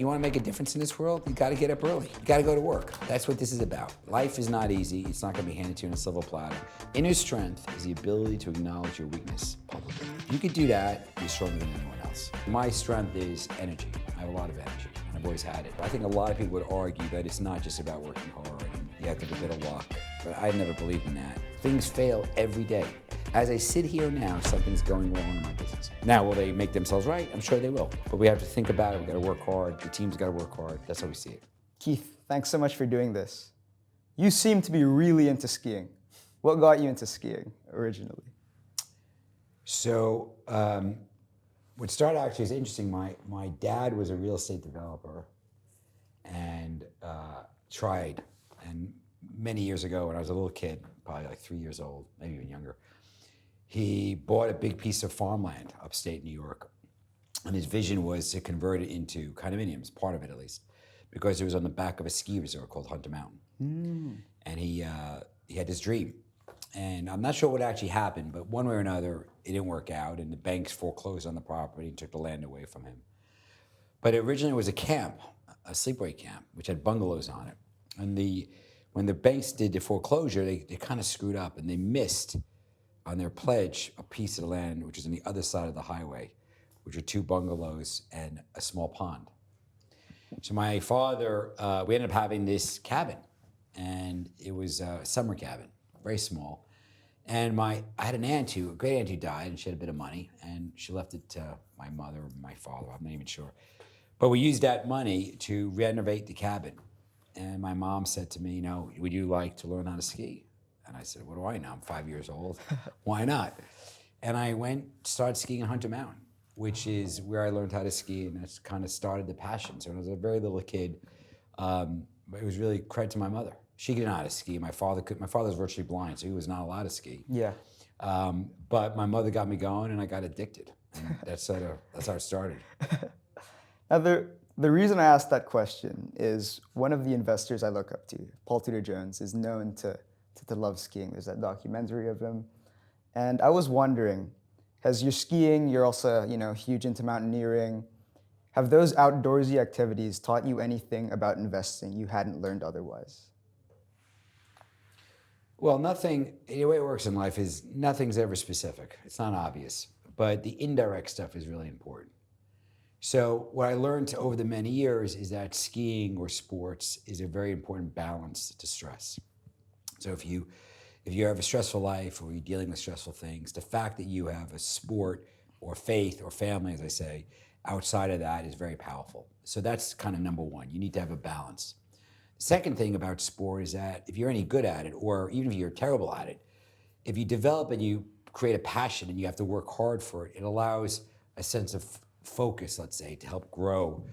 want to make a difference in this world, you got to get up early. You got to go to work. That's what this is about. Life is not easy. It's not going to be handed to you on a silver platter. Inner strength is the ability to acknowledge your weakness publicly. If you could do that, you're stronger than anyone else. My strength is energy. I have a lot of energy, and I've always had it. I think a lot of people would argue that it's not just about working hard and you have to have a bit of luck, but I've never believed in that. Things fail every day. As I sit here now, something's going wrong in my business. Now, will they make themselves right? I'm sure they will. But we have to think about it. We got to work hard. The team's got to work hard. That's how we see it. Keith, thanks so much for doing this. You seem to be really into skiing. What got you into skiing originally? So, what started actually is interesting. My dad was a real estate developer and tried. And many years ago, when I was a little kid, probably like 3 years old, maybe even younger, he bought a big piece of farmland upstate New York. And his vision was to convert it into condominiums, part of it at least, because it was on the back of a ski resort called Hunter Mountain. And he had this dream. And I'm not sure what actually happened, but one way or another, it didn't work out, and the banks foreclosed on the property and took the land away from him. But originally it was a camp, a sleepaway camp, which had bungalows on it. And when the banks did the foreclosure, they kind of screwed up, and they missed on their pledge a piece of the land which was on the other side of the highway, which were 2 bungalows and a small pond. So my father, we ended up having this cabin, and it was a summer cabin, very small. And I had a great aunt who died, and she had a bit of money, and she left it to my mother or my father, I'm not even sure. But we used that money to renovate the cabin. And my mom said to me, would you like to learn how to ski? And I said, what do I know? I'm 5 years old. Why not? And I started skiing in Hunter Mountain, which is where I learned how to ski, and that's kind of started the passion. So when I was a very little kid, it was really credit to my mother. She didn't know how to ski. My father was virtually blind, so he was not allowed to ski. Yeah. But my mother got me going, and I got addicted. And that's how it started. Now, the reason I asked that question is one of the investors I look up to, Paul Tudor Jones, is known to love skiing. There's that documentary of him. And I was wondering, as you're skiing, you're also, huge into mountaineering. Have those outdoorsy activities taught you anything about investing you hadn't learned otherwise? Well, the way it works in life is nothing's ever specific. It's not obvious. But the indirect stuff is really important. So what I learned over the many years is that skiing or sports is a very important balance to stress. So if you have a stressful life or you're dealing with stressful things, the fact that you have a sport or faith or family, as I say, outside of that is very powerful. So that's kind of number one. You need to have a balance. The second thing about sport is that if you're any good at it, or even if you're terrible at it, if you develop and you create a passion and you have to work hard for it, it allows a sense of focus, let's say, to help grow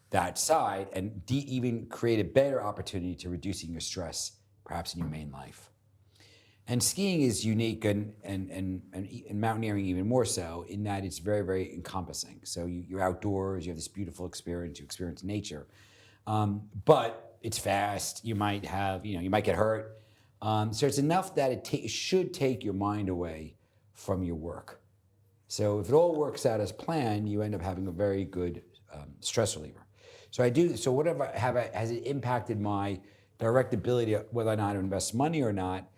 that side and even create a better opportunity to reducing your stress, perhaps in your main life. And skiing is unique and mountaineering even more so in that it's very, very encompassing. So you're outdoors, you have this beautiful experience, you experience nature. But it's fast, you might get hurt. So it's enough that it should take your mind away from your work. So if it all works out as planned, you end up having a very good stress reliever. So whatever has it impacted my direct ability, whether or not to invest money or not?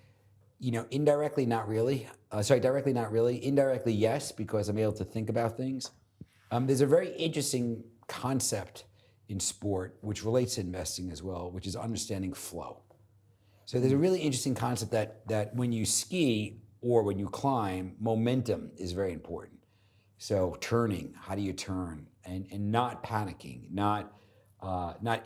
Indirectly, not really. Directly, not really. Indirectly, yes, because I'm able to think about things. There's a very interesting concept in sport, which relates to investing as well, which is understanding flow. So there's a really interesting concept that when you ski or when you climb, momentum is very important. So turning, how do you turn? And not panicking, not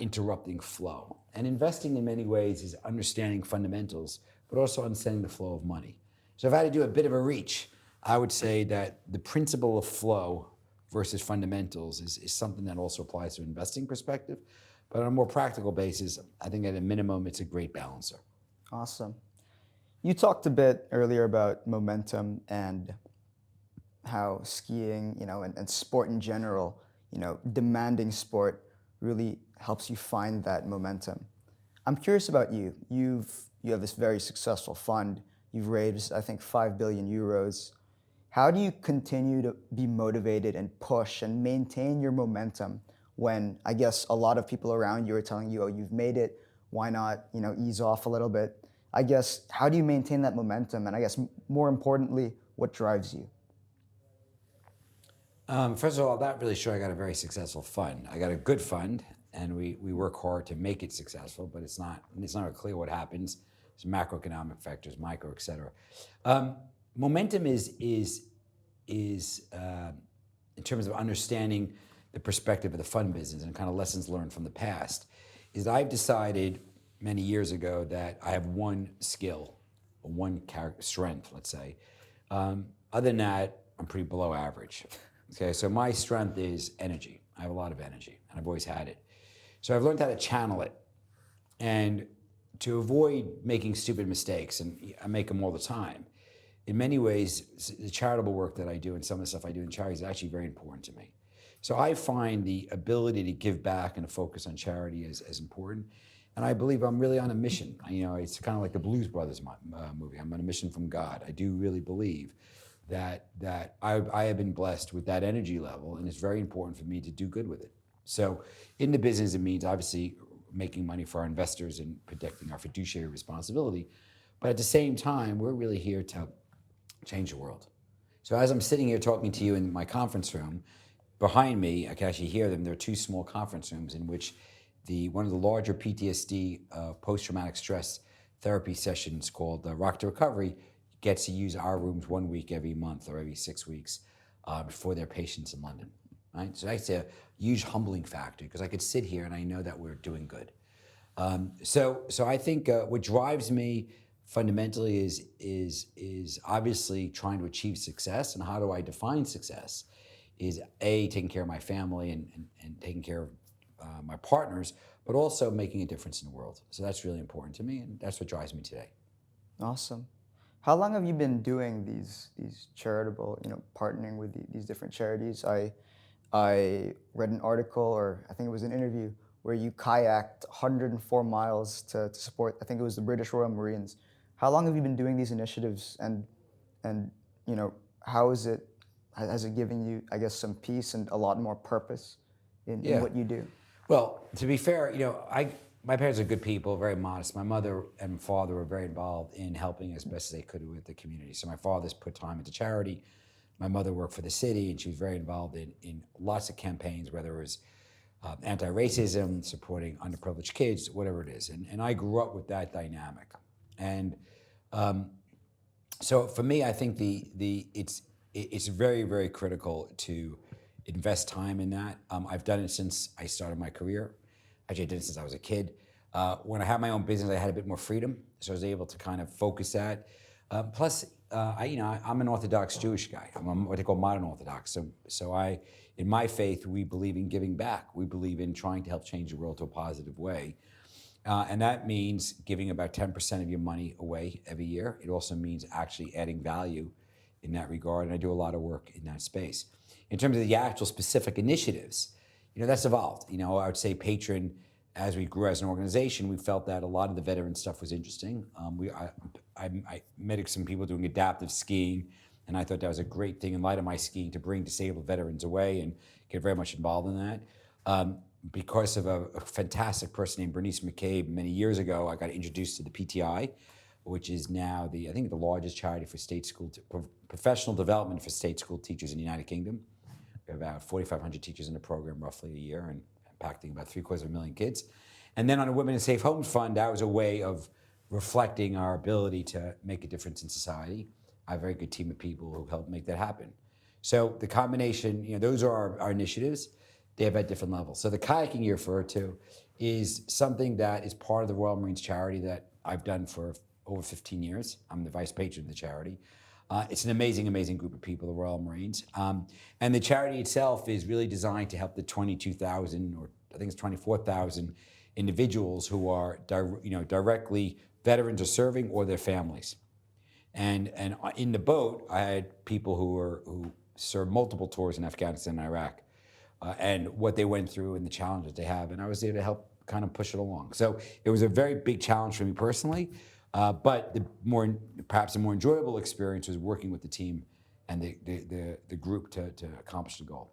interrupting flow. And investing in many ways is understanding fundamentals, but also understanding the flow of money. So if I had to do a bit of a reach, I would say that the principle of flow versus fundamentals is something that also applies to an investing perspective. But on a more practical basis, I think at a minimum, it's a great balancer. Awesome. You talked a bit earlier about momentum and how skiing, and sport in general, demanding sport really helps you find that momentum. I'm curious about you. You have this very successful fund. You've raised, I think, 5 billion euros. How do you continue to be motivated and push and maintain your momentum when I guess a lot of people around you are telling you, oh, you've made it, why not, ease off a little bit? I guess, how do you maintain that momentum? And I guess more importantly, what drives you? First of all, I'm not really sure I got a very successful fund. I got a good fund, and we work hard to make it successful, but it's not clear what happens. There's macroeconomic factors, micro, et cetera. Momentum is in terms of understanding the perspective of the fund business and kind of lessons learned from the past, is that I've decided many years ago that I have one skill, or one strength, let's say. Other than that, I'm pretty below average. Okay, so my strength is energy. I have a lot of energy, and I've always had it. So I've learned how to channel it, and to avoid making stupid mistakes, and I make them all the time. In many ways, the charitable work that I do and some of the stuff I do in charity is actually very important to me. So I find the ability to give back and to focus on charity as important. And I believe I'm really on a mission. It's kind of like the Blues Brothers movie. I'm on a mission from God. I do really believe that I have been blessed with that energy level, and it's very important for me to do good with it. So in the business, it means obviously making money for our investors and protecting our fiduciary responsibility. But at the same time, we're really here to change the world. So as I'm sitting here talking to you in my conference room, behind me, I can actually hear them. There are two small conference rooms in which one of the larger PTSD, post-traumatic stress therapy sessions called Rock to Recovery, gets to use our rooms 1 week every month or every 6 weeks for their patients in London. Right? So that's a huge humbling factor, because I could sit here and I know that we're doing good. So I think what drives me fundamentally is obviously trying to achieve success. And how do I define success? Is taking care of my family and taking care of my partners, but also making a difference in the world. So that's really important to me, and that's what drives me today. Awesome. How long have you been doing these charitable, partnering with these different charities? I read an article, or I think it was an interview, where you kayaked 104 miles to support, I think it was the British Royal Marines. How long have you been doing these initiatives, and how has it given you, I guess, some peace and a lot more purpose in what you do? Well, to be fair, my parents are good people, very modest. My mother and father were very involved in helping as best as they could with the community. So my father's put time into charity. My mother worked for the city, and she was very involved in lots of campaigns, whether it was anti-racism, supporting underprivileged kids, whatever it is. And I grew up with that dynamic. And so for me, I think it's very, very critical to invest time in that. I've done it since I started my career. Actually, I did it since I was a kid. When I had my own business, I had a bit more freedom, so I was able to kind of focus that. Plus, I'm an Orthodox Jewish guy. I'm what they call modern Orthodox. So in my faith, we believe in giving back. We believe in trying to help change the world to a positive way. And that means giving about 10% of your money away every year. It also means actually adding value in that regard, and I do a lot of work in that space. In terms of the actual specific initiatives, that's evolved. I would say Patron, as we grew as an organization, we felt that a lot of the veteran stuff was interesting. I met some people doing adaptive skiing, and I thought that was a great thing in light of my skiing to bring disabled veterans away and get very much involved in that. Because of a fantastic person named Bernice McCabe, many years ago, I got introduced to the PTI, which is now I think the largest charity for state school, professional development for state school teachers in the United Kingdom. We have about 4,500 teachers in the program roughly a year, and impacting about 750,000 kids. And then on a Women in Safe Homes Fund, that was a way of reflecting our ability to make a difference in society. I have a very good team of people who helped make that happen. So the combination, those are our initiatives. They have at different levels. So the kayaking you refer to is something that is part of the Royal Marines charity that I've done for over 15 years. I'm the vice patron of the charity. It's an amazing, amazing group of people, the Royal Marines. And the charity itself is really designed to help the 22,000, or I think it's 24,000 individuals who are directly veterans or serving, or their families. And in the boat, I had people who served multiple tours in Afghanistan and Iraq, and what they went through and the challenges they have. And I was there to help kind of push it along. So it was a very big challenge for me personally. But perhaps the more enjoyable experience was working with the team and the group to accomplish the goal.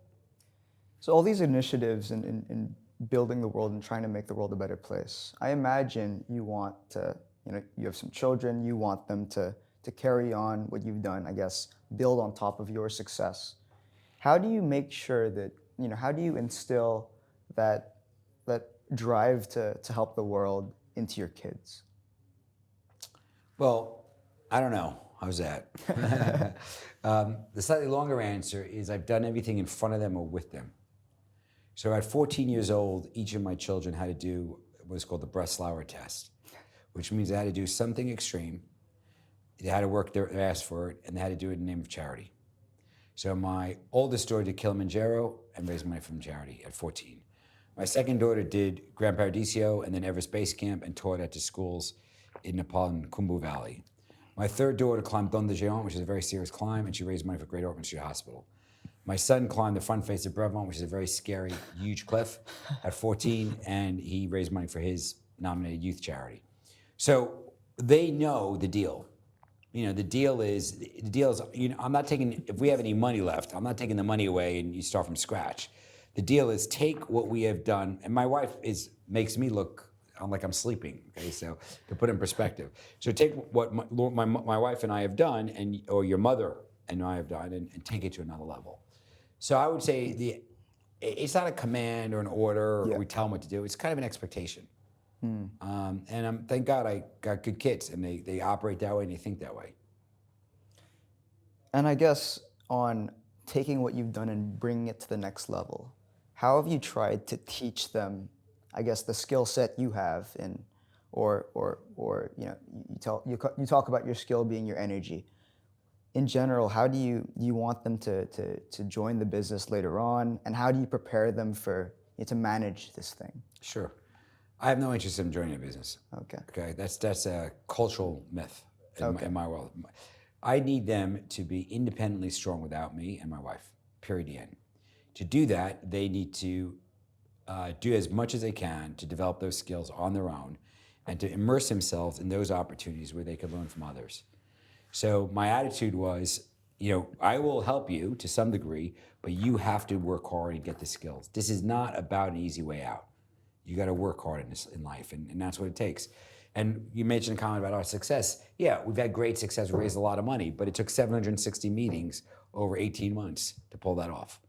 So all these initiatives in building the world and trying to make the world a better place, I imagine you want to, you have some children, you want them to carry on what you've done, I guess, build on top of your success. How do you make sure that, how do you instill that drive to help the world into your kids? Well, I don't know. How's that? The slightly longer answer is I've done everything in front of them or with them. So at 14 years old, each of my children had to do what's called the Breslauer test, which means they had to do something extreme. They had to work their ass for it, and they had to do it in the name of charity. So my oldest daughter did Kilimanjaro and raised money from charity at 14. My second daughter did Gran Paradiso and then Everest Base Camp and taught at the schools in Nepal and Khumbu Valley. My third daughter climbed Dôme de Géant, which is a very serious climb, and she raised money for Great Orphan Street Hospital. My son climbed the front face of Brevant, which is a very scary, huge cliff at 14, and he raised money for his nominated youth charity. So they know the deal. The deal is, I'm not taking, if we have any money left, I'm not taking the money away and you start from scratch. The deal is take what we have done, and my wife makes me look like I'm sleeping, okay, so to put in perspective. So take what my wife and I have done, or your mother and I have done, and take it to another level. So I would say it's not a command or an order, or we tell them what to do. It's kind of an expectation. And thank God I got good kids, and they operate that way and they think that way. And I guess on taking what you've done and bringing it to the next level, how have you tried to teach them, I guess, the skill set you have, or you talk about your skill being your energy. In general, how do you want them to join the business later on, and how do you prepare them to manage this thing? Sure. I have no interest in joining a business. Okay. That's a cultural myth in my world. I need them to be independently strong without me and my wife, period, the end. To do that, they need to do as much as they can to develop those skills on their own and to immerse themselves in those opportunities where they could learn from others. So my attitude was, I will help you to some degree, but you have to work hard and get the skills. This is not about an easy way out. You got to work hard in life, and that's what it takes. And you mentioned a comment about our success. Yeah, we've had great success. We raised a lot of money, but it took 760 meetings over 18 months to pull that off.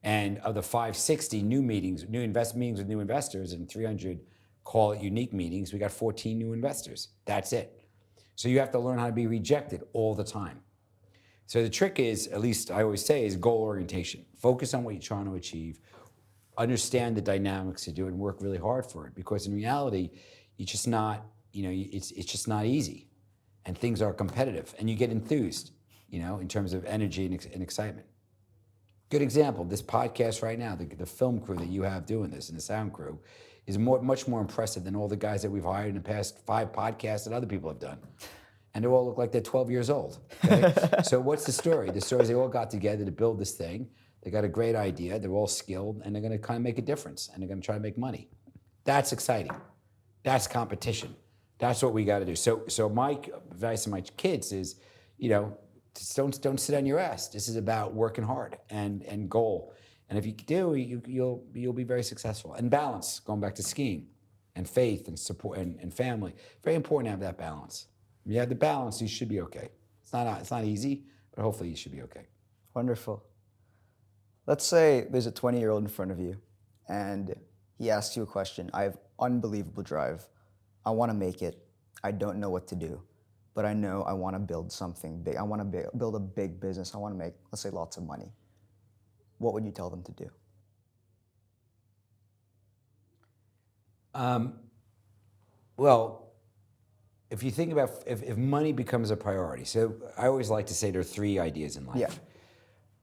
And of the 560 new meetings with new investors, and 300 call it unique meetings, we got 14 new investors. That's it. So you have to learn how to be rejected all the time. So the trick is, at least I always say, is goal orientation. Focus on what you're trying to achieve. Understand the dynamics to do it and work really hard for it. Because in reality, it's just not, it's just not easy. And things are competitive. And you get enthused, in terms of energy and excitement. Good example, this podcast right now, the film crew that you have doing this and the sound crew is much more impressive than all the guys that we've hired in the past 5 podcasts that other people have done. And they all look like they're 12 years old. Okay? So what's the story? The story is they all got together to build this thing. They got a great idea. They're all skilled, and they're going to kind of make a difference, and they're going to try to make money. That's exciting. That's competition. That's what we got to do. So my advice to my kids is, just don't sit on your ass. This is about working hard and goal. And if you do, you'll be very successful. And balance, going back to skiing, and faith and support and family. Very important to have that balance. When you have the balance, you should be okay. It's not easy, but hopefully you should be okay. Wonderful. Let's say there's a 20-year-old in front of you, and he asks you a question. I have unbelievable drive. I want to make it. I don't know what to do, but I know I want to build something big. I want to build a big business. I want to make, let's say, lots of money. What would you tell them to do? Well, if you think about if money becomes a priority, so I always like to say there are 3 ideas in life,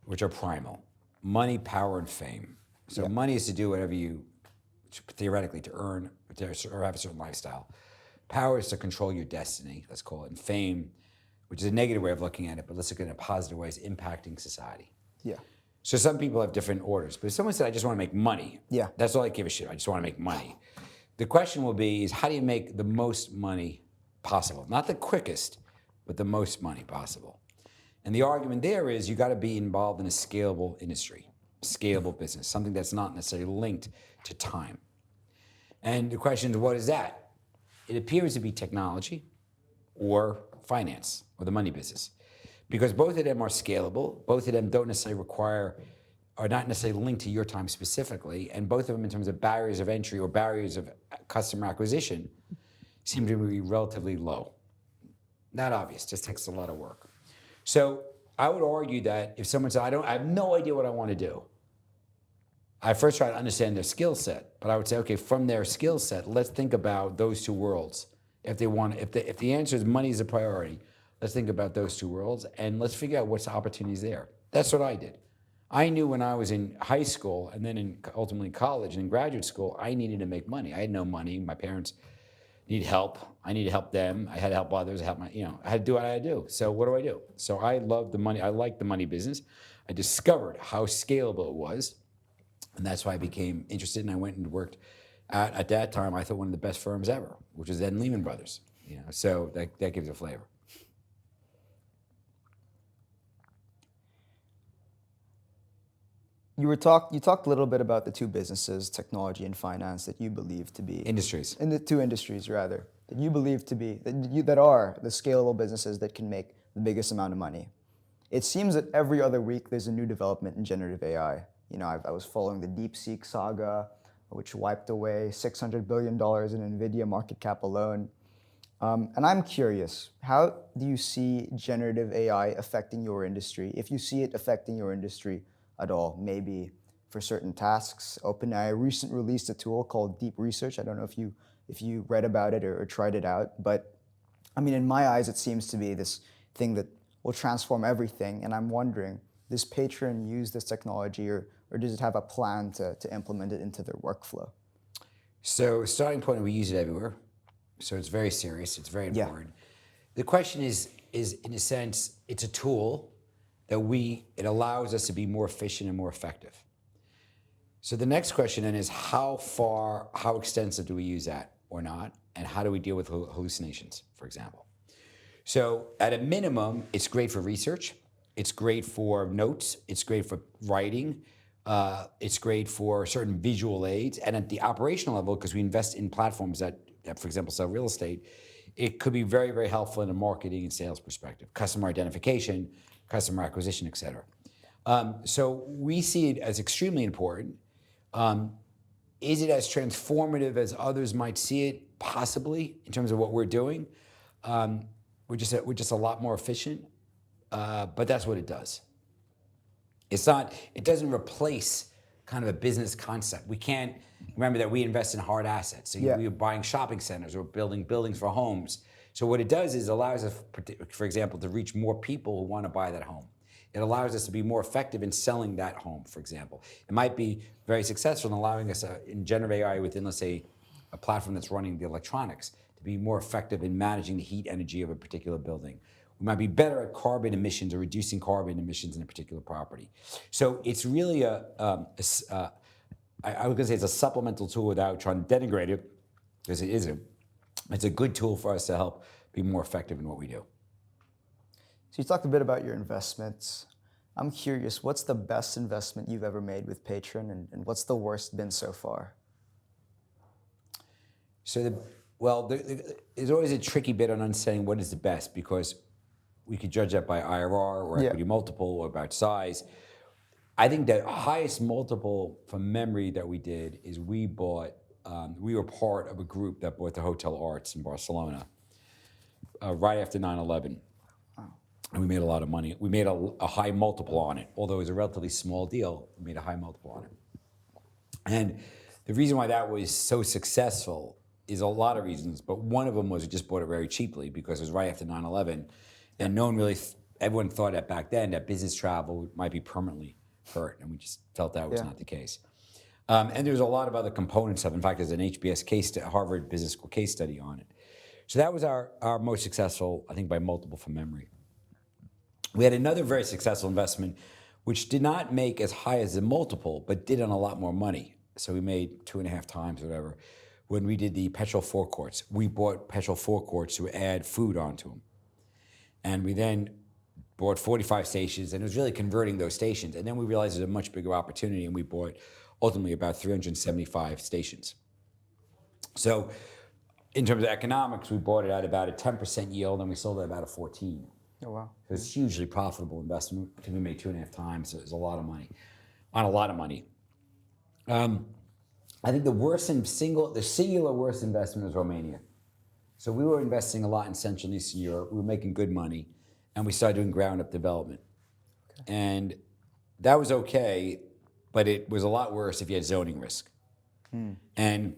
which are primal: money, power, and fame. So money is to do whatever you, theoretically, to earn or have a certain lifestyle. Power is to control your destiny, let's call it. And fame, which is a negative way of looking at it, but let's look at it in a positive way, is impacting society. Yeah. So some people have different orders. But if someone said, I just want to make money, that's all I give a shit. I just want to make money. The question will be is how do you make the most money possible? Not the quickest, but the most money possible. And the argument there is you got to be involved in a scalable industry. scalable business, something that's not necessarily linked to time. And the question is, what is that? It appears to be technology or finance or the money business, because both of them are scalable. Both of them don't necessarily are not necessarily linked to your time specifically, and both of them in terms of barriers of entry or barriers of customer acquisition seem to be relatively low. Not obvious, just takes a lot of work. So I would argue that if someone said, I have no idea what I want to do, I first try to understand their skill set, but I would say, okay, from their skill set, let's think about those two worlds. If the answer is money is a priority, let's think about those two worlds and let's figure out what's the opportunities there. That's what I did. I knew when I was in high school and then ultimately in college and in graduate school, I needed to make money. I had no money. My parents need help. I need to help them. I had to help others. I had to do what I had to do. So what do? So I love the money. I like the money business. I discovered how scalable it was. And that's why I became interested, and I went and worked at that time, I thought one of the best firms ever, which was then Lehman Brothers. So that gives a flavor. You talked a little bit about the two businesses, technology and finance, that you believe to be Industries. in the two industries rather that you believe to be that are the scalable businesses that can make the biggest amount of money. It seems that every other week there's a new development in generative AI. I was following the DeepSeek saga, which wiped away $600 billion in NVIDIA market cap alone. And I'm curious, how do you see generative AI affecting your industry? If you see it affecting your industry at all, maybe for certain tasks. OpenAI recently released a tool called Deep Research. I don't know if you read about it or tried it out, but I mean, in my eyes, it seems to be this thing that will transform everything. And I'm wondering, does Patron use this technology or does it have a plan to implement it into their workflow? So starting point, we use it everywhere. So it's very serious. It's very important. The question is in a sense, it's a tool that it allows us to be more efficient and more effective. So the next question then is how extensive do we use that or not? And how do we deal with hallucinations, for example? So at a minimum, it's great for research. It's great for notes. It's great for writing. It's great for certain visual aids. And at the operational level, because we invest in platforms that, for example, sell real estate, it could be very, very helpful in a marketing and sales perspective, customer identification, customer acquisition, et cetera. So we see it as extremely important. Is it as transformative as others might see it? Possibly, in terms of what we're doing. We're just a lot more efficient, but that's what it does. It doesn't replace kind of a business concept. We can't remember that we invest in hard assets. So we are buying shopping centers or building buildings for homes. So what it does is allows us, for example, to reach more people who want to buy that home. It allows us to be more effective in selling that home, for example. It might be very successful in allowing us in generative AI within, let's say, a platform that's running the electronics to be more effective in managing the heat energy of a particular building. We might be better at carbon emissions or reducing carbon emissions in a particular property. So it's really I was going to say it's a supplemental tool without trying to denigrate it, because it isn't. It's a good tool for us to help be more effective in what we do. So you talked a bit about your investments. I'm curious, what's the best investment you've ever made with Patron, and what's the worst been so far? So there's always a tricky bit on understanding what is the best, because we could judge that by IRR or equity multiple or about size. I think the highest multiple from memory that we did is we were part of a group that bought the Hotel Arts in Barcelona right after 9/11. And we made a lot of money. We made a high multiple on it. Although it was a relatively small deal, we made a high multiple on it. And the reason why that was so successful is a lot of reasons, but one of them was we just bought it very cheaply because it was right after 9/11. And no one really, everyone thought that back then that business travel might be permanently hurt, and we just felt that was not the case. And there's a lot of other components of it. In fact, there's an Harvard Business School case study on it. So that was our most successful, I think, by multiple from memory. We had another very successful investment, which did not make as high as the multiple, but did on a lot more money. So we made 2.5 times or whatever. When we did the Perpetual forecourts, we bought Perpetual forecourts to add food onto them. And we then bought 45 stations, and it was really converting those stations. And then we realized there's a much bigger opportunity, and we bought ultimately about 375 stations. So in terms of economics, we bought it at about a 10% yield, and we sold it at about a 14. Oh, wow. So it's a hugely profitable investment. I think we made 2.5 times, so it was a lot of money, on a lot of money. I think the singular worst investment was Romania. So we were investing a lot in Central and Eastern Europe. We were making good money, and we started doing ground-up development. Okay. And that was okay, but it was a lot worse if you had zoning risk. And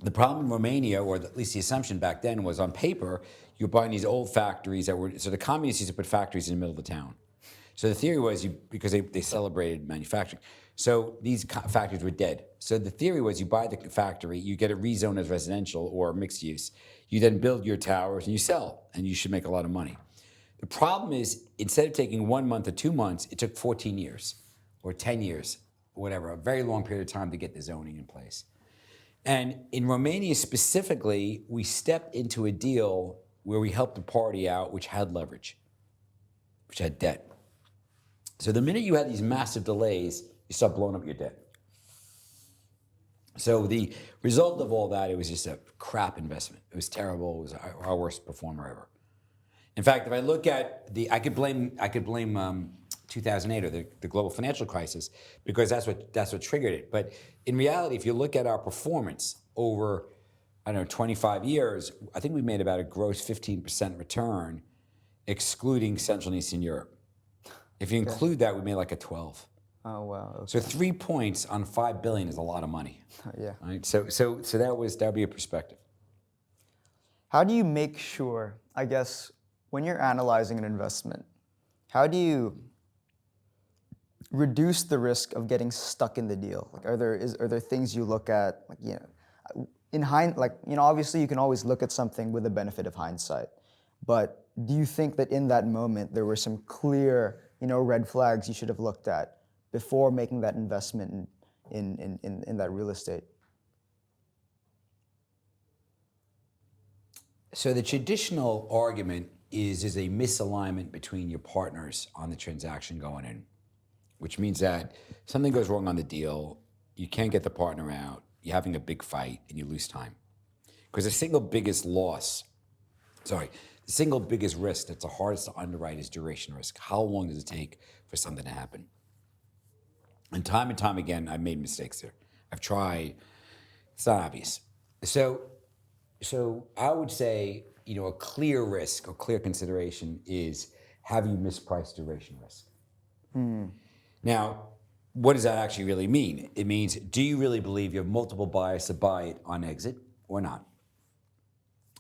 the problem in Romania, or at least the assumption back then, was on paper, you're buying these old factories so the communists used to put factories in the middle of the town. So the theory was, because they celebrated manufacturing, so these factories were dead. So the theory was, you buy the factory, you get it rezoned as residential or mixed use. You then build your towers and you sell, and you should make a lot of money. The problem is, instead of taking 1 month or 2 months, it took 14 years or 10 years, or whatever, a very long period of time to get the zoning in place. And in Romania specifically, we stepped into a deal where we helped a party out which had leverage, which had debt. So the minute you had these massive delays, you start blowing up your debt. So the result of all that, it was just a crap investment. It was terrible. It was our worst performer ever. In fact, if I look at I could blame 2008 or the global financial crisis, because that's what triggered it. But in reality, if you look at our performance over, 25 years, I think we made about a gross 15% return, excluding Central and Eastern Europe. If you include that, we made like a 12. Oh, wow. Okay. So 3 points on $5 billion is a lot of money. Yeah. Right? So that would be a perspective. How do you make sure, I guess, when you're analyzing an investment, how do you reduce the risk of getting stuck in the deal? Like, are there things you look at, obviously you can always look at something with the benefit of hindsight, but do you think that in that moment there were some clear, red flags you should have looked at before making that investment in that real estate? So the traditional argument is there's a misalignment between your partners on the transaction going in, which means that something goes wrong on the deal, you can't get the partner out, you're having a big fight, and you lose time. Because the single biggest risk that's the hardest to underwrite is duration risk. How long does it take for something to happen? And time again, I've made mistakes there. I've tried. It's not obvious. So I would say, a clear risk or clear consideration is, have you mispriced duration risk? Now, what does that actually really mean? It means, do you really believe you have multiple buyers to buy it on exit or not?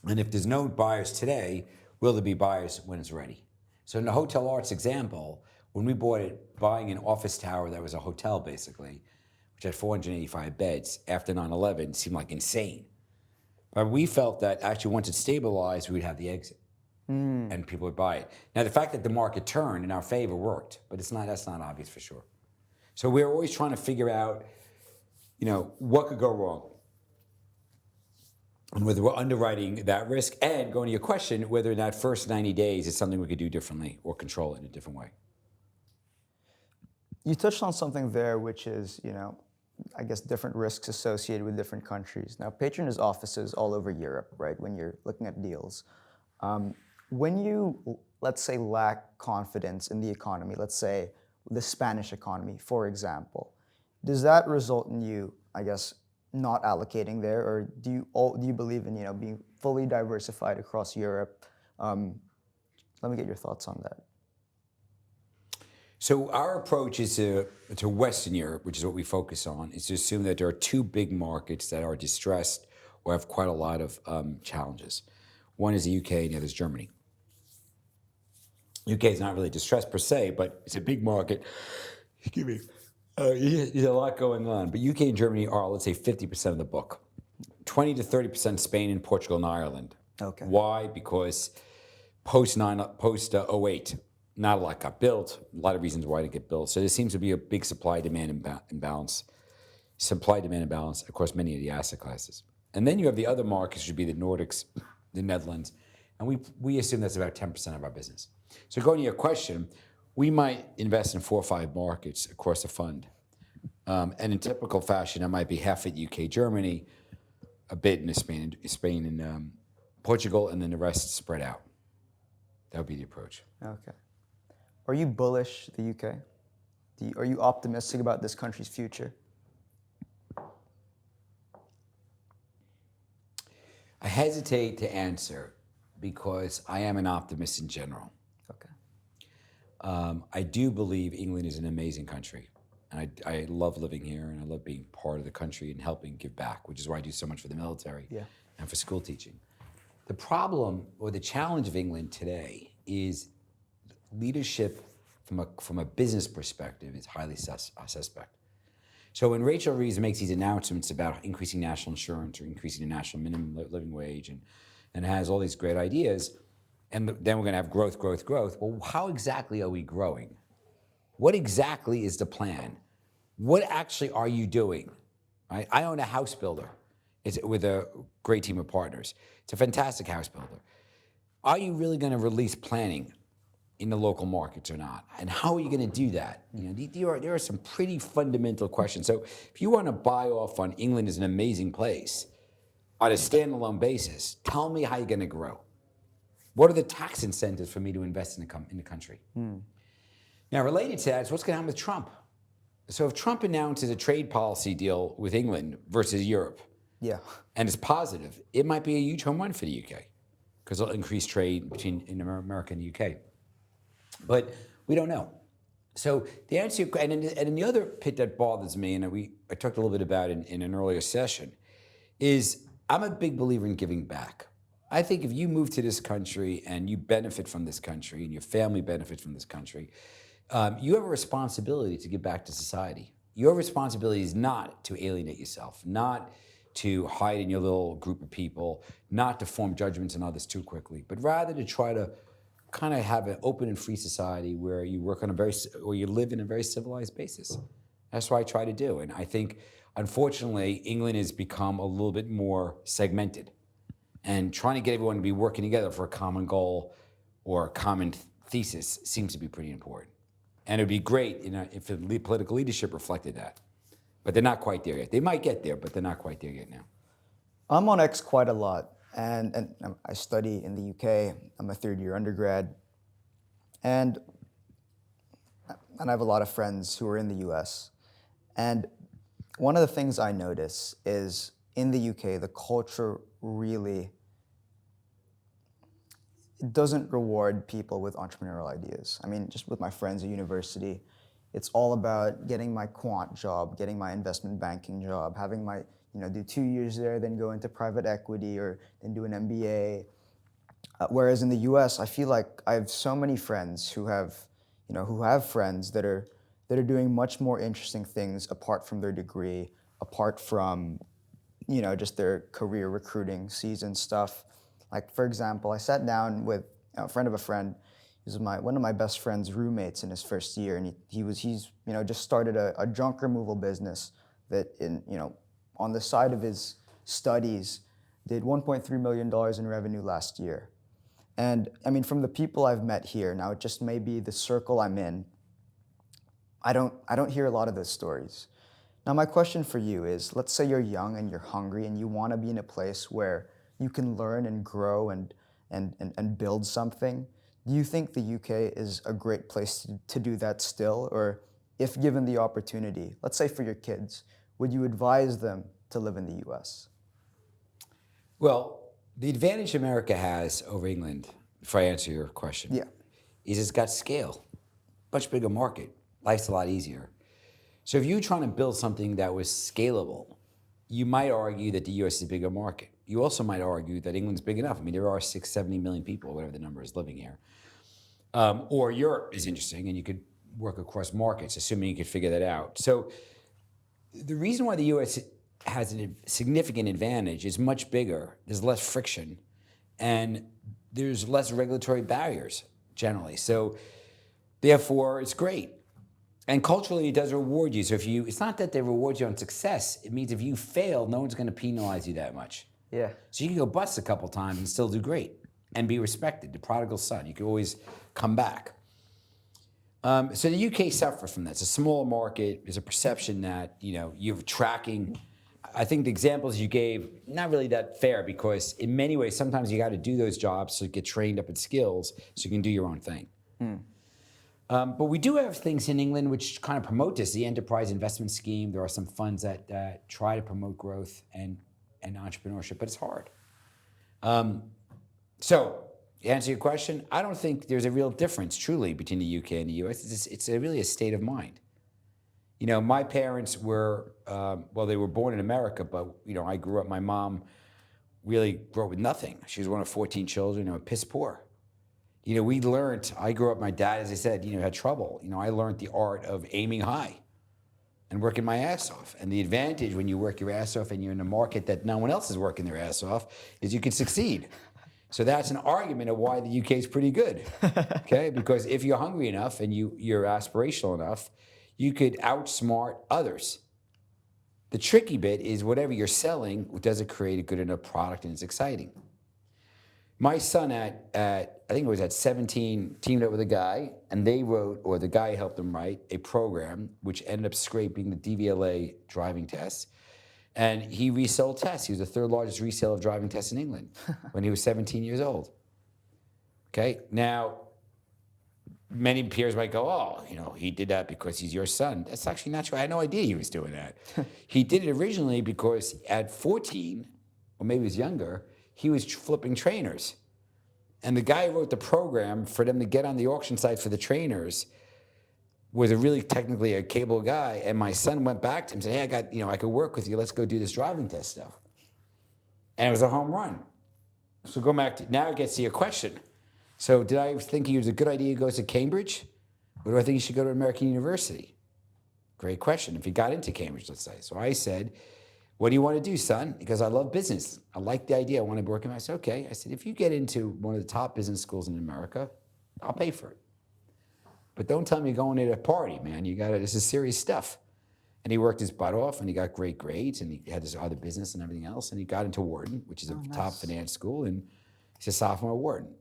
And if there's no buyers today, will there be buyers when it's ready? So in the Hotel Arts example, when we bought it, buying an office tower that was a hotel basically, which had 485 beds after 9/11 seemed like insane. But we felt that actually once it stabilized, we would have the exit and people would buy it. Now, the fact that the market turned in our favor worked, but that's not obvious for sure. So we're always trying to figure out, what could go wrong, and whether we're underwriting that risk, and going to your question, whether in that first 90 days is something we could do differently or control it in a different way. You touched on something there, which is, I guess different risks associated with different countries. Now, Patron has offices all over Europe, right, when you're looking at deals. When you, let's say, lack confidence in the economy, let's say the Spanish economy, for example, does that result in you, I guess, not allocating there, or do you believe in being fully diversified across Europe? Let me get your thoughts on that. So our approach is to Western Europe, which is what we focus on, is to assume that there are two big markets that are distressed or have quite a lot of challenges. One is the UK and the other is Germany. UK is not really distressed per se, but it's a big market. Excuse me. There's a lot going on. But UK and Germany are, let's say, 50% of the book. 20 to 30% Spain and Portugal and Ireland. Okay. Why? Because post 08, not a lot got built. A lot of reasons why it didn't get built. So there seems to be a big supply-demand imbalance. Supply-demand imbalance across many of the asset classes. And then you have the other markets, which would be the Nordics, the Netherlands, and we assume that's about 10% of our business. So going to your question, we might invest in 4 or 5 markets across the fund. And in typical fashion, it might be half at UK, Germany, a bit in Spain and Portugal, and then the rest spread out. That would be the approach. Okay. Are you bullish the UK? Are you optimistic about this country's future? I hesitate to answer because I am an optimist in general. Okay. I do believe England is an amazing country. And I love living here, and I love being part of the country and helping give back, which is why I do so much for the military and for school teaching. The problem or the challenge of England today is leadership from a business perspective is highly suspect. So when Rachel Reeves makes these announcements about increasing national insurance or increasing the national minimum living wage and has all these great ideas, and then we're going to have growth. Well, how exactly are we growing? What exactly is the plan? What actually are you doing? Right? I own a house builder. It's with a great team of partners. It's a fantastic house builder. Are you really going to release planning in the local markets or not? And how are you going to do that? There are some pretty fundamental questions. So if you want to buy off on England is an amazing place on a standalone basis, tell me how you're going to grow. What are the tax incentives for me to invest in the country? Now, related to that is what's going to happen with Trump. So if Trump announces a trade policy deal with England versus Europe, and it's positive, it might be a huge home run for the UK because it'll increase trade in America and the UK. But we don't know. So the answer, and in the other pit that bothers me, and I talked a little bit about in an earlier session, is I'm a big believer in giving back. I think if you move to this country and you benefit from this country and your family benefits from this country, you have a responsibility to give back to society. Your responsibility is not to alienate yourself, not to hide in your little group of people, not to form judgments on others too quickly, but rather to try to kind of have an open and free society where you work on or you live in a very civilized basis. That's what I try to do. And I think, unfortunately, England has become a little bit more segmented. And trying to get everyone to be working together for a common goal or a common thesis seems to be pretty important. And it would be great if the political leadership reflected that. But they're not quite there yet. They might get there, but they're not quite there yet now. I'm on X quite a lot, and I study in the UK. I'm a third-year undergrad. And I have a lot of friends who are in the US. And one of the things I notice is in the UK, the culture really doesn't reward people with entrepreneurial ideas. I mean, just with my friends at university, it's all about getting my quant job, getting my investment banking job, having my, do 2 years there, then go into private equity or then do an MBA. Whereas in the US, I feel like I have so many friends who have friends that are doing much more interesting things apart from their degree, apart from just their career recruiting season stuff. Like, for example, I sat down with a friend of a friend. He was one of my best friend's roommates in his first year, and he's just started a junk removal business that on the side of his studies did $1.3 million in revenue last year. And I mean, from the people I've met here, now it just may be the circle I'm in, I don't hear a lot of those stories. Now, my question for you is, let's say you're young and you're hungry and you want to be in a place where you can learn and grow and build something. Do you think the UK is a great place to do that still? Or if given the opportunity, let's say for your kids, would you advise them to live in the US? Well, the advantage America has over England, before I answer your question, is it's got scale, much bigger market. Life's a lot easier. So if you're trying to build something that was scalable, you might argue that the US is a bigger market. You also might argue that England's big enough. I mean, there are 70 million people, whatever the number is, living here. Or Europe is interesting, and you could work across markets, assuming you could figure that out. So the reason why the US has a significant advantage is much bigger. There's less friction, and there's less regulatory barriers, generally. So therefore, it's great. And culturally, it does reward you. So it's not that they reward you on success. It means if you fail, no one's going to penalize you that much. Yeah. So you can go bust a couple times and still do great. and be respected. The prodigal son, you can always come back. So the UK suffers from that. It's a small market. There's a perception that you're tracking. I think the examples you gave, not really that fair, because in many ways, sometimes you got to do those jobs to get trained up in skills so you can do your own thing. But we do have things in England which kind of promote this. The enterprise investment scheme. There are some funds that try to promote growth and entrepreneurship, but it's hard. So to answer your question, I don't think there's a real difference truly between the UK and the US. It's really a state of mind. My parents were, they were born in America, but, I grew up, my mom really grew up with nothing. She was one of 14 children, piss poor. I grew up, my dad, as I said, had trouble. I learned the art of aiming high and working my ass off. And the advantage when you work your ass off and you're in a market that no one else is working their ass off is you can succeed. So that's an argument of why the UK is pretty good, okay? Because if you're hungry enough and you're aspirational enough, you could outsmart others. The tricky bit is whatever you're selling, does it create a good enough product and it's exciting? My son at I think it was at 17, teamed up with a guy, and they wrote, or the guy helped them write, a program which ended up scraping the DVLA driving test. And he resold tests. He was the third largest reseller of driving tests in England when he was 17 years old. Okay, now, many peers might go, he did that because he's your son. That's actually not true. I had no idea he was doing that. He did it originally because at 14, or maybe he was younger, he was flipping trainers. And the guy who wrote the program for them to get on the auction site for the trainers was a really technically a capable guy. And my son went back to him and said, hey, I could work with you. Let's go do this driving test stuff. And it was a home run. So go back to, now it gets to your question. So did I think it was a good idea he goes to Cambridge? Or do I think he should go to American University? Great question. If he got into Cambridge, let's say. So I said, what do you want to do, son? Because I love business. I like the idea. I want to work in. I said, okay. I said, if you get into one of the top business schools in America, I'll pay for it. But don't tell me you're going to a party, man. This is serious stuff. And he worked his butt off and he got great grades and he had this other business and everything else. And he got into Wharton, which is a top finance school. And he's a sophomore at Wharton,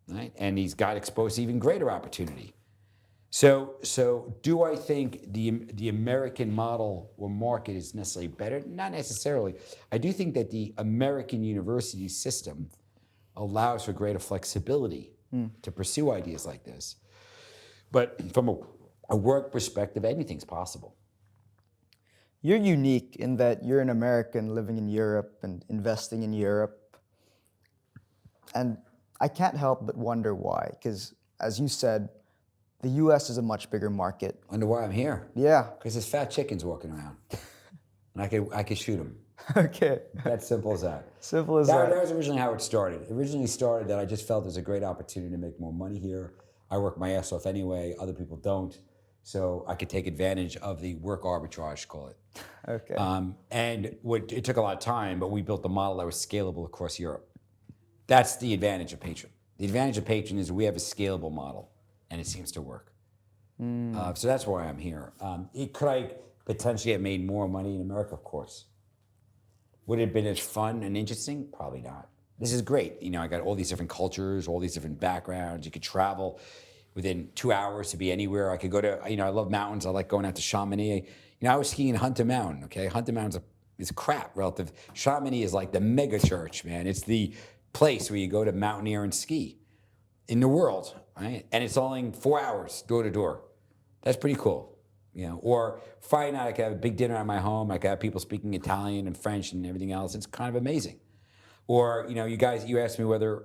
right? And he's got exposed to even greater opportunity. So do I think the American model or market is necessarily better? Not necessarily. I do think that the American university system allows for greater flexibility to pursue ideas like this. But from a work perspective, anything's possible. You're unique in that you're an American living in Europe and investing in Europe. And I can't help but wonder why, because as you said, the US is a much bigger market. Wonder why I'm here. Yeah. Because there's fat chickens walking around. And I could shoot them. Okay. That's simple as that. Simple as that. That was originally how it started. It originally started that I just felt there's a great opportunity to make more money here. I work my ass off anyway. Other people don't. So I could take advantage of the work arbitrage, call it. Okay. And it took a lot of time, but we built a model that was scalable across Europe. That's the advantage of Patron. The advantage of Patron is we have a scalable model, and it seems to work. So that's why I'm here. Could I potentially have made more money in America? Of course. Would it have been as fun and interesting? Probably not. This is great. I got all these different cultures, all these different backgrounds. You could travel within 2 hours to be anywhere. I could go to, I love mountains. I like going out to Chamonix. I was skiing in Hunter Mountain, okay? Hunter Mountain is crap relative. Chamonix is like the mega church, man. It's the place where you go to mountaineer and ski in the world, right? And it's only 4 hours door to door. That's pretty cool. Or Friday night I could have a big dinner at my home. I could have people speaking Italian and French and everything else. It's kind of amazing. Or, you asked me whether,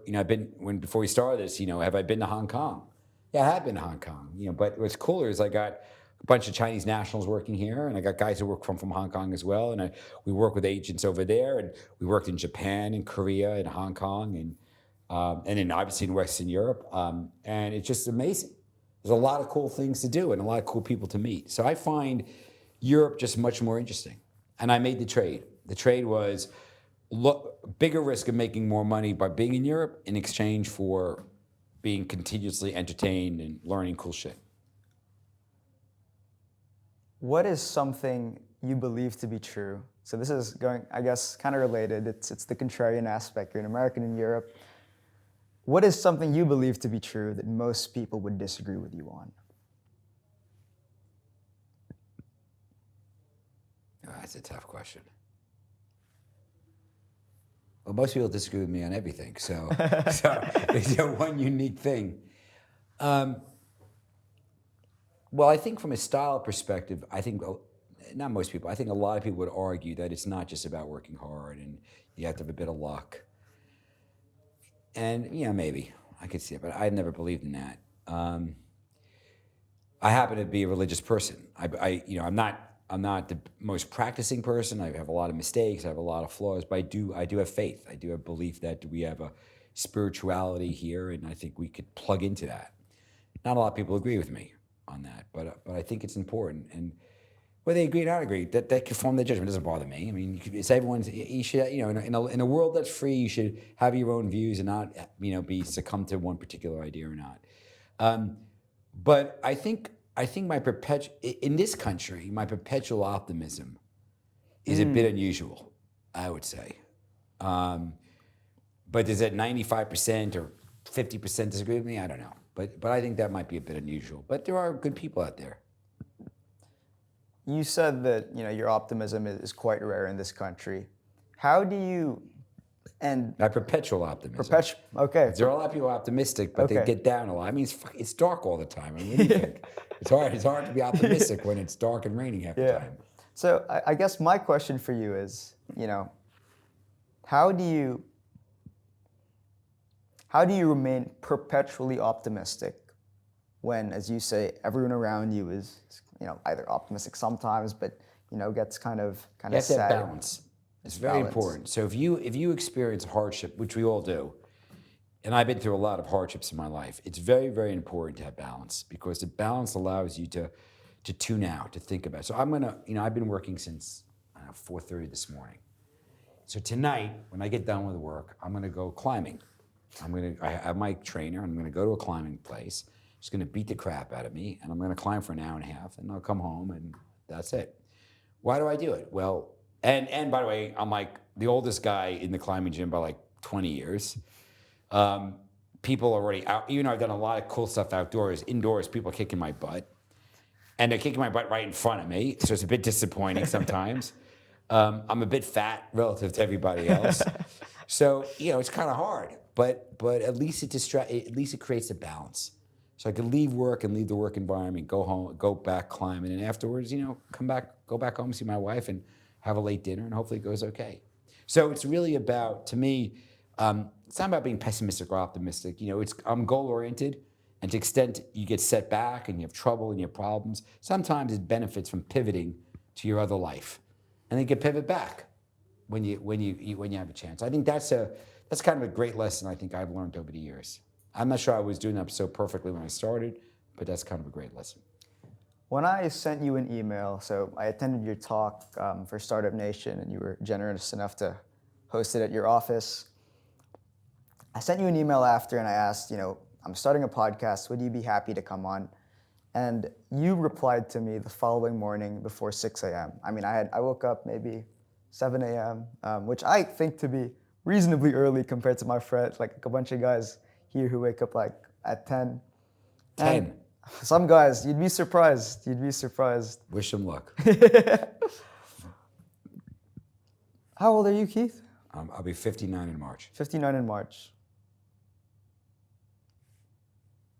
before we started this, have I been to Hong Kong? Yeah, I have been to Hong Kong, but what's cooler is I got a bunch of Chinese nationals working here, and I got guys who work from Hong Kong as well, and we work with agents over there, and we worked in Japan and Korea and Hong Kong, and then obviously in Western Europe, and it's just amazing. There's a lot of cool things to do and a lot of cool people to meet. So I find Europe just much more interesting, and I made the trade. The trade was bigger risk of making more money by being in Europe in exchange for being continuously entertained and learning cool shit. What is something you believe to be true? So this is going, I guess, kind of related. It's the contrarian aspect. You're an American in Europe. what is something you believe to be true that most people would disagree with you on? Oh, that's a tough question. Well, most people disagree with me on everything, so there's no one unique thing. Well, I think from a style perspective, I think not most people. I think a lot of people would argue that it's not just about working hard and you have to have a bit of luck. And maybe I could see it, but I never believed in that. I happen to be a religious person. I'm not the most practicing person. I have a lot of mistakes. I have a lot of flaws, but I do have faith. I do have belief that we have a spirituality here, and I think we could plug into that. Not a lot of people agree with me on that, but I think it's important. And whether they agree or not agree, that can form their judgment. It doesn't bother me. I mean, it's everyone's. You should, in a world that's free, you should have your own views and not, be succumb to one particular idea or not. But I think in this country, my perpetual optimism is a bit unusual, I would say. But is it 95% or 50% disagree with me? I don't know. But I think that might be a bit unusual. But there are good people out there. You said that your optimism is quite rare in this country. How do you My perpetual optimism. Okay. There are a lot of people optimistic, but they get down a lot. I mean, it's dark all the time. I mean, what do you think? It's hard to be optimistic when it's dark and raining half the time. So I guess my question for you is, how do you remain perpetually optimistic when, as you say, everyone around you is either optimistic sometimes, but gets kind of sad. You have to have balance. It's very important. So if you experience hardship, which we all do, and I've been through a lot of hardships in my life, it's very, very important to have balance, because the balance allows you to tune out, to think about it. So I've been working since 4:30 this morning. So tonight, when I get done with work, I'm gonna go climbing. I have my trainer, and I'm gonna go to a climbing place. He's gonna beat the crap out of me, and I'm gonna climb for an hour and a half, and I'll come home, and that's it. Why do I do it? Well, and by the way, I'm like the oldest guy in the climbing gym by like 20 years. People are already out, even though I've done a lot of cool stuff outdoors. Indoors, people are kicking my butt. And they're kicking my butt right in front of me, so it's a bit disappointing sometimes. I'm a bit fat relative to everybody else. So, it's kind of hard, but at least it creates a balance. So I could leave work and leave the work environment, go home, go back climbing, and afterwards, go back home, see my wife, and have a late dinner, and hopefully it goes okay. So it's really about, to me, it's not about being pessimistic or optimistic. I'm goal-oriented, and to the extent you get set back and you have trouble and you have problems, sometimes it benefits from pivoting to your other life, and then you can pivot back when you have a chance. I think that's kind of a great lesson I think I've learned over the years. I'm not sure I was doing that so perfectly when I started, but that's kind of a great lesson. When I sent you an email, so I attended your talk for Startup Nation, and you were generous enough to host it at your office. I sent you an email after, and I asked, I'm starting a podcast. Would you be happy to come on? And you replied to me the following morning before 6 a.m. I mean, I woke up maybe 7 a.m., which I think to be reasonably early compared to my friends, like a bunch of guys here who wake up like at 10. 10. And some guys, you'd be surprised. Wish them luck. How old are you, Keith? I'll be 59 in March. 59 in March.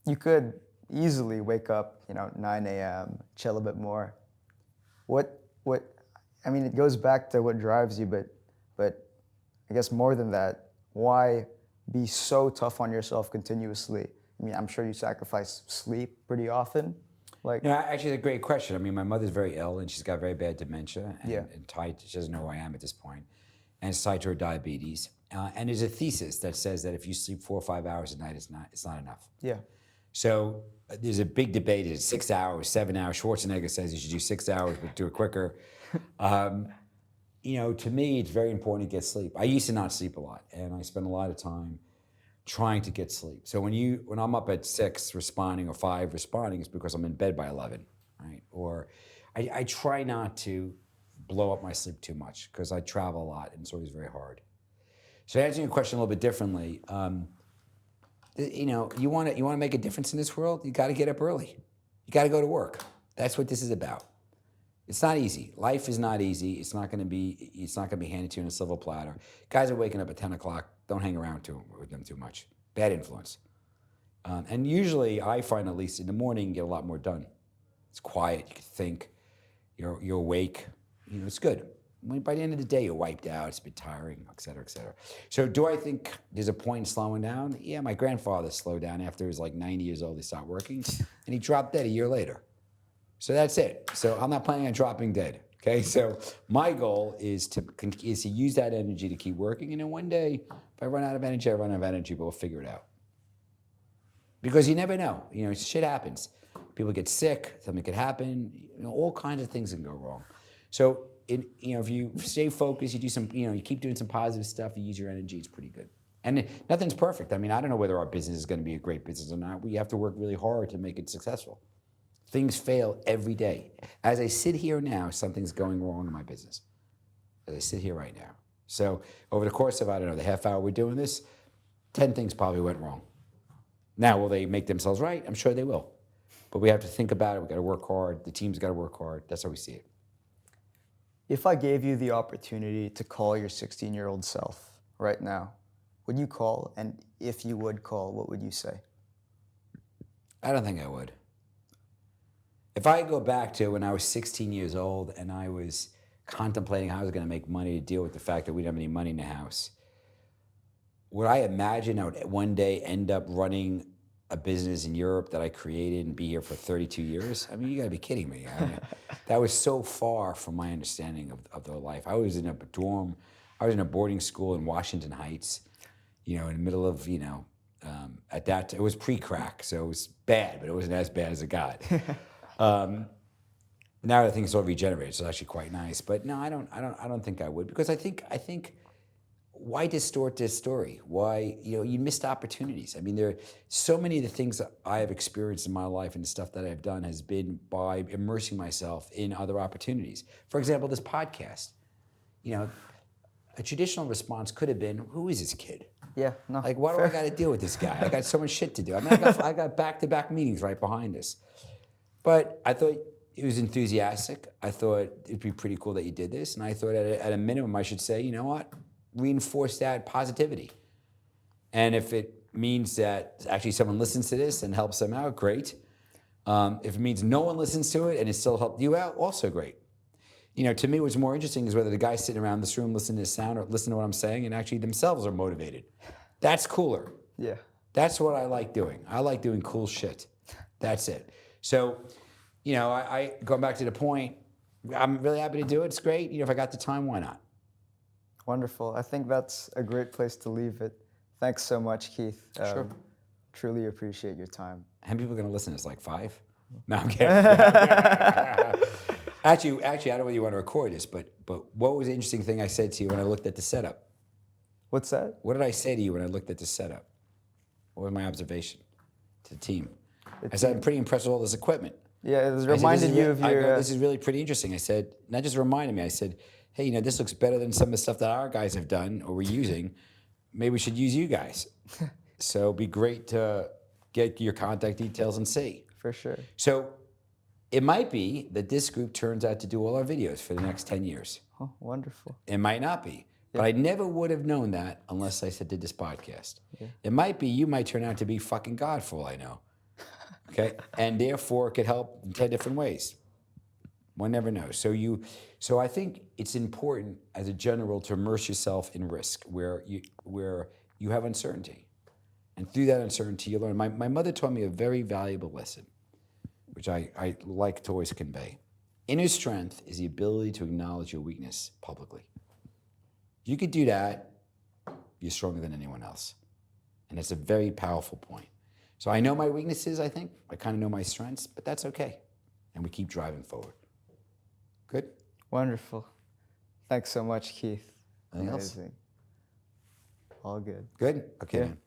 You could easily wake up, 9 a.m., chill a bit more. I mean, it goes back to what drives you, but I guess more than that, why be so tough on yourself continuously? I mean, I'm sure you sacrifice sleep pretty often. Actually, it's a great question. I mean, my mother's very ill, and she's got very bad dementia, and tied. She doesn't know who I am at this point, and it's tied to her diabetes. And there's a thesis that says that if you sleep 4 or 5 hours a night, it's not enough. Yeah. So there's a big debate: is it 6 hours, 7 hours? Schwarzenegger says you should do 6 hours, but do it quicker. To me, it's very important to get sleep. I used to not sleep a lot, and I spend a lot of time trying to get sleep. So when I'm up at 6 responding or 5 responding, it's because I'm in bed by 11, right? Or I try not to blow up my sleep too much because I travel a lot and it's always very hard. So answering your question a little bit differently, You want to make a difference in this world, you got to get up early. You got to go to work. That's what this is about. It's not easy. Life is not easy. It's not going to be handed to you in a silver platter. Guys are waking up at 10 o'clock. Don't hang around with them too much. Bad influence. And usually, I find at least in the morning, you get a lot more done. It's quiet. You can think. You're awake. It's good. By the end of the day, you're wiped out. It's a bit tiring, et cetera, et cetera. So do I think there's a point in slowing down? Yeah, my grandfather slowed down after he was like 90 years old. He stopped working, and he dropped dead a year later. So that's it. So I'm not planning on dropping dead. Okay. So my goal is to use that energy to keep working. And then one day, if I run out of energy, I run out of energy, but we'll figure it out. Because you never know. Shit happens. People get sick. Something could happen. All kinds of things can go wrong. So if you stay focused, you do some, you keep doing some positive stuff, you use your energy, it's pretty good. And nothing's perfect. I don't know whether our business is going to be a great business or not. We have to work really hard to make it successful. Things fail every day. As I sit here now, something's going wrong in my business. As I sit here right now. So over the course of, the half hour we're doing this, 10 things probably went wrong. Now, will they make themselves right? I'm sure they will. But we have to think about it. We've got to work hard. The team's got to work hard. That's how we see it. If I gave you the opportunity to call your 16-year-old self right now, would you call? And if you would call, what would you say? I don't think I would. If I go back to when I was 16 years old and I was contemplating how I was going to make money to deal with the fact that we didn't have any money in the house, would I imagine I would one day end up running a business in Europe that I created and be here for 32 years? You got to be kidding me. That was so far from my understanding of the life. I was in a dorm. I was in a boarding school in Washington Heights, in the middle of, at that, it was pre-crack, so it was bad, but it wasn't as bad as it got. Now I think it's all regenerated, so it's actually quite nice. But no, I don't think I would, because I think why distort this story? Why, you missed opportunities. There are so many of the things that I have experienced in my life and the stuff that I've done has been by immersing myself in other opportunities. For example, this podcast. A traditional response could have been, who is this kid? Yeah, no. What do I got to deal with this guy? I got so much shit to do. I got back-to-back meetings right behind us. But I thought it was enthusiastic. I thought it'd be pretty cool that you did this. And I thought at a minimum, I should say, you know what? Reinforce that positivity. And if it means that actually someone listens to this and helps them out, great. If it means no one listens to it and it still helped you out, also great. To me, what's more interesting is whether the guys sitting around this room listening to this sound or listen to what I'm saying and actually themselves are motivated. That's cooler. Yeah. That's what I like doing. I like doing cool shit. That's it. So, I going back to the point, I'm really happy to do it. It's great. If I got the time, why not? Wonderful. I think that's a great place to leave it. Thanks so much, Keith. Sure. Truly appreciate your time. How many people are going to listen? It's like 5? No, I'm kidding. Actually, I don't know whether you want to record this, but what was the interesting thing I said to you when I looked at the setup? What's that? What did I say to you when I looked at the setup? What was my observation to the team? I said, I'm pretty impressed with all this equipment. Yeah, it was reminded you of your... this is really pretty interesting. I said, not just reminded me, I said, hey, this looks better than some of the stuff that our guys have done or we're using. Maybe we should use you guys. So it'd be great to get your contact details and see. For sure. So it might be that this group turns out to do all our videos for the next 10 years. Oh, wonderful. It might not be. Yeah. But I never would have known that unless I did this podcast. Yeah. It might be you might turn out to be fucking God for all I know. Okay? And therefore it could help in 10 different ways. One never knows. So I think it's important as a general to immerse yourself in risk where you have uncertainty. And through that uncertainty you learn. My mother taught me a very valuable lesson, which I like to always convey. Inner strength is the ability to acknowledge your weakness publicly. If you could do that, you're stronger than anyone else. And it's a very powerful point. So I know my weaknesses, I think. I kind of know my strengths, but that's okay. And we keep driving forward. Good? Wonderful. Thanks so much, Keith. Anything else? All good. Good? Okay, Yeah. man.